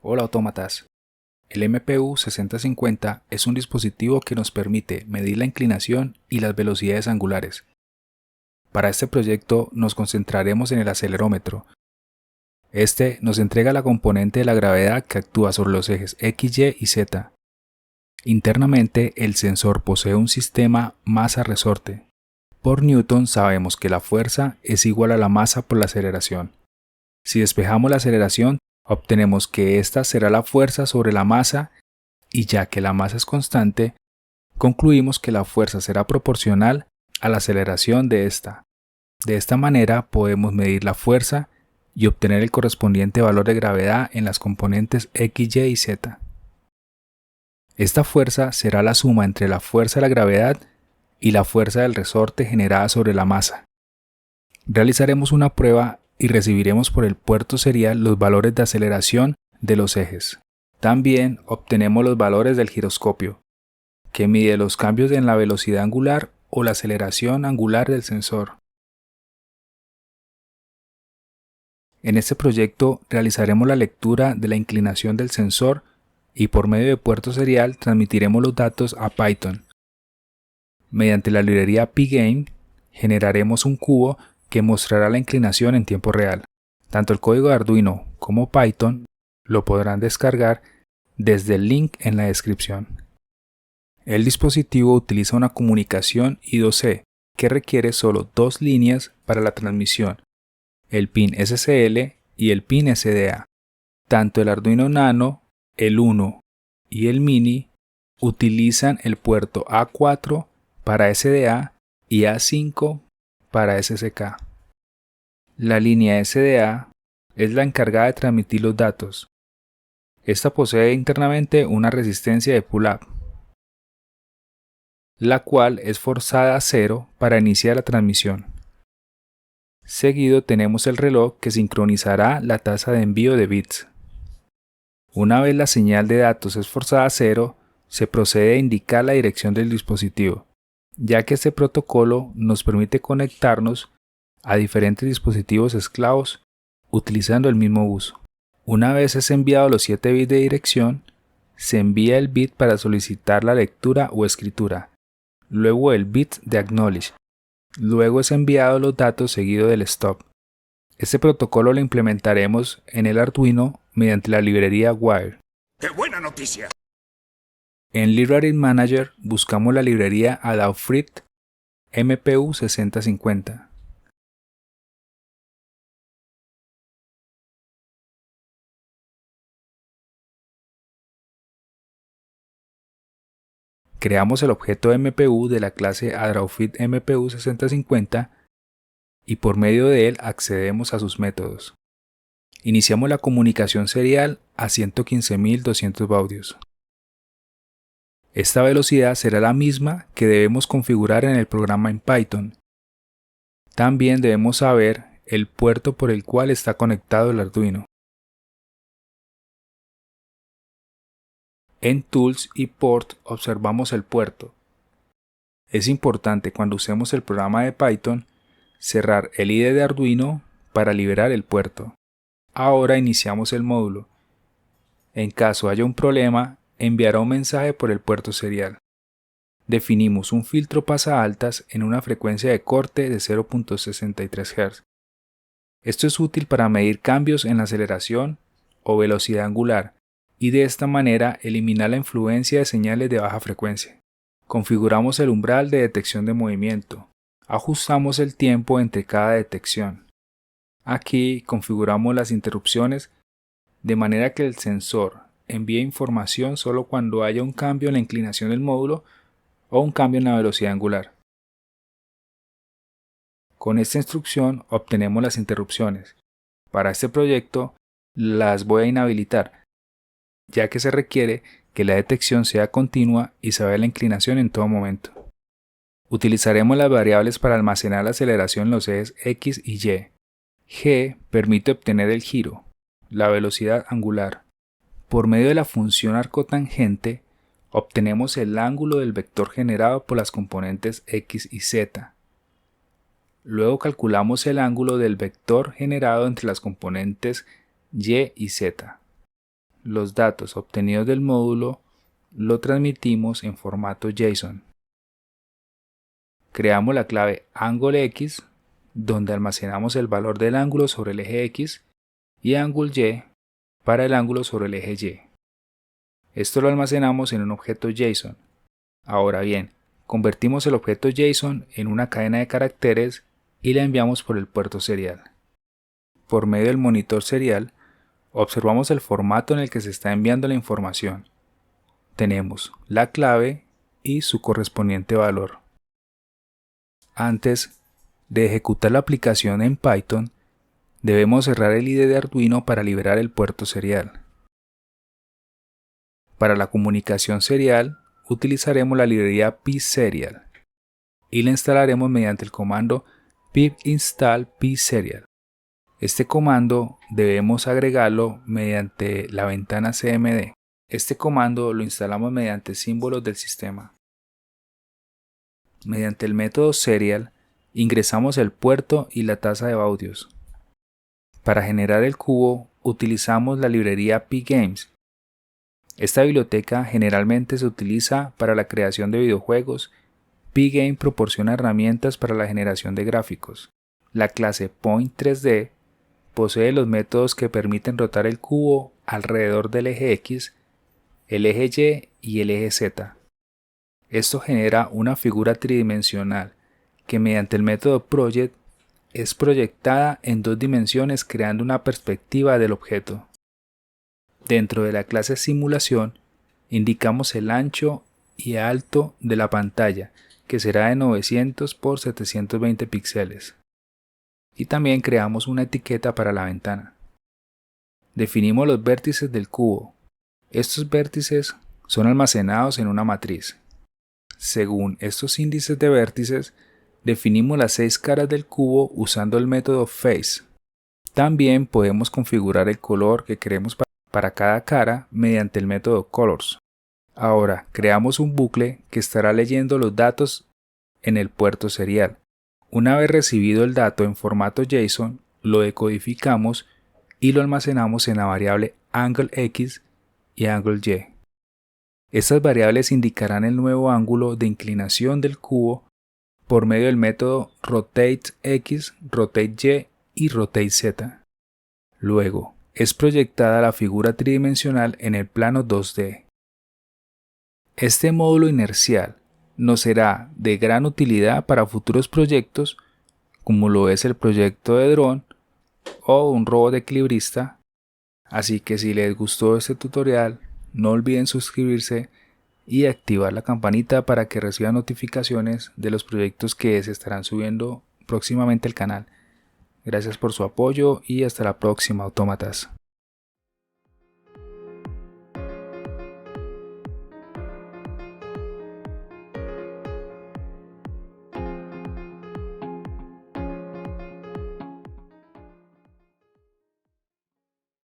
Hola autómatas. El MPU 6050 es un dispositivo que nos permite medir la inclinación y las velocidades angulares. Para este proyecto nos concentraremos en el acelerómetro. Este nos entrega la componente de la gravedad que actúa sobre los ejes X, Y y Z. Internamente, el sensor posee un sistema masa-resorte. Por Newton sabemos que la fuerza es igual a la masa por la aceleración. Si despejamos la aceleración, obtenemos que esta será la fuerza sobre la masa y ya que la masa es constante, concluimos que la fuerza será proporcional a la aceleración de esta. De esta manera podemos medir la fuerza y obtener el correspondiente valor de gravedad en las componentes X, Y y Z. Esta fuerza será la suma entre la fuerza de la gravedad y la fuerza del resorte generada sobre la masa. Realizaremos una prueba y recibiremos por el puerto serial los valores de aceleración de los ejes. También obtenemos los valores del giroscopio, que mide los cambios en la velocidad angular o la aceleración angular del sensor. En este proyecto realizaremos la lectura de la inclinación del sensor y por medio de puerto serial transmitiremos los datos a Python. Mediante la librería Pgame generaremos un cubo que mostrará la inclinación en tiempo real. Tanto el código de Arduino como Python lo podrán descargar desde el link en la descripción. El dispositivo utiliza una comunicación I2C que requiere solo dos líneas para la transmisión, el pin SSL y el pin SDA. Tanto el Arduino Nano, el Uno y el Mini utilizan el puerto A4 para SDA y A5 para SSK. La línea SDA es la encargada de transmitir los datos. Esta posee internamente una resistencia de pull-up, la cual es forzada a 0 para iniciar la transmisión. Seguido tenemos el reloj que sincronizará la tasa de envío de bits. Una vez la señal de datos es forzada a 0, se procede a indicar la dirección del dispositivo, ya que este protocolo nos permite conectarnos a diferentes dispositivos esclavos utilizando el mismo bus. Una vez es enviado los 7 bits de dirección, se envía el bit para solicitar la lectura o escritura, luego el bit de acknowledge, luego es enviado los datos seguido del stop. Este protocolo lo implementaremos en el Arduino mediante la librería Wire. ¡Qué buena noticia! En Library Manager buscamos la librería Adafruit MPU 6050. Creamos el objeto MPU de la clase Adafruit MPU 6050 y por medio de él accedemos a sus métodos. Iniciamos la comunicación serial a 115.200 baudios. Esta velocidad será la misma que debemos configurar en el programa en Python. También debemos saber el puerto por el cual está conectado el Arduino. En Tools y Port observamos el puerto. Es importante cuando usemos el programa de Python cerrar el IDE de Arduino para liberar el puerto. Ahora iniciamos el módulo. En caso haya un problema, enviará un mensaje por el puerto serial. Definimos un filtro pasaaltas en una frecuencia de corte de 0.63 Hz. Esto es útil para medir cambios en la aceleración o velocidad angular y de esta manera eliminar la influencia de señales de baja frecuencia. Configuramos el umbral de detección de movimiento. Ajustamos el tiempo entre cada detección. Aquí configuramos las interrupciones de manera que el sensor envíe información solo cuando haya un cambio en la inclinación del módulo o un cambio en la velocidad angular. Con esta instrucción obtenemos las interrupciones. Para este proyecto las voy a inhabilitar, ya que se requiere que la detección sea continua y se vea la inclinación en todo momento. Utilizaremos las variables para almacenar la aceleración en los ejes X y Y. G permite obtener el giro, la velocidad angular. Por medio de la función arcotangente, obtenemos el ángulo del vector generado por las componentes X y Z. Luego calculamos el ángulo del vector generado entre las componentes Y y Z. los datos obtenidos del módulo lo transmitimos en formato JSON. Creamos la clave AngleX, donde almacenamos el valor del ángulo sobre el eje X, y AngleY para el ángulo sobre el eje Y. Esto lo almacenamos en un objeto JSON. Ahora bien, convertimos el objeto JSON en una cadena de caracteres y la enviamos por el puerto serial. Por medio del monitor serial, observamos el formato en el que se está enviando la información. Tenemos la clave y su correspondiente valor. Antes de ejecutar la aplicación en Python, debemos cerrar el IDE de Arduino para liberar el puerto serial. Para la comunicación serial, utilizaremos la librería pserial y la instalaremos mediante el comando pip install pserial. Este comando debemos agregarlo mediante la ventana CMD. Este comando lo instalamos mediante símbolos del sistema. Mediante el método serial, ingresamos el puerto y la tasa de baudios. Para generar el cubo, utilizamos la librería pgames. Esta biblioteca generalmente se utiliza para la creación de videojuegos. Pgame proporciona herramientas para la generación de gráficos. La clase Point3D posee los métodos que permiten rotar el cubo alrededor del eje X, el eje Y y el eje Z. Esto genera una figura tridimensional que mediante el método project es proyectada en 2 dimensiones creando una perspectiva del objeto. Dentro de la clase simulación indicamos el ancho y alto de la pantalla, que será de 900 por 720 píxeles. Y también creamos una etiqueta para la ventana. Definimos los vértices del cubo. Estos vértices son almacenados en una matriz. Según estos índices de vértices, definimos las 6 caras del cubo usando el método face. También podemos configurar el color que queremos para cada cara mediante el método colors. Ahora creamos un bucle que estará leyendo los datos en el puerto serial. Una vez recibido el dato en formato JSON, lo decodificamos y lo almacenamos en la variable AngleX y AngleY. Estas variables indicarán el nuevo ángulo de inclinación del cubo por medio del método RotateX, RotateY y RotateZ. Luego, es proyectada la figura tridimensional en el plano 2D. Este módulo inercial nos será de gran utilidad para futuros proyectos, como lo es el proyecto de dron o un robot equilibrista. Así que si les gustó este tutorial, no olviden suscribirse y activar la campanita para que reciban notificaciones de los proyectos que se estarán subiendo próximamente al canal. Gracias por su apoyo y hasta la próxima, autómatas.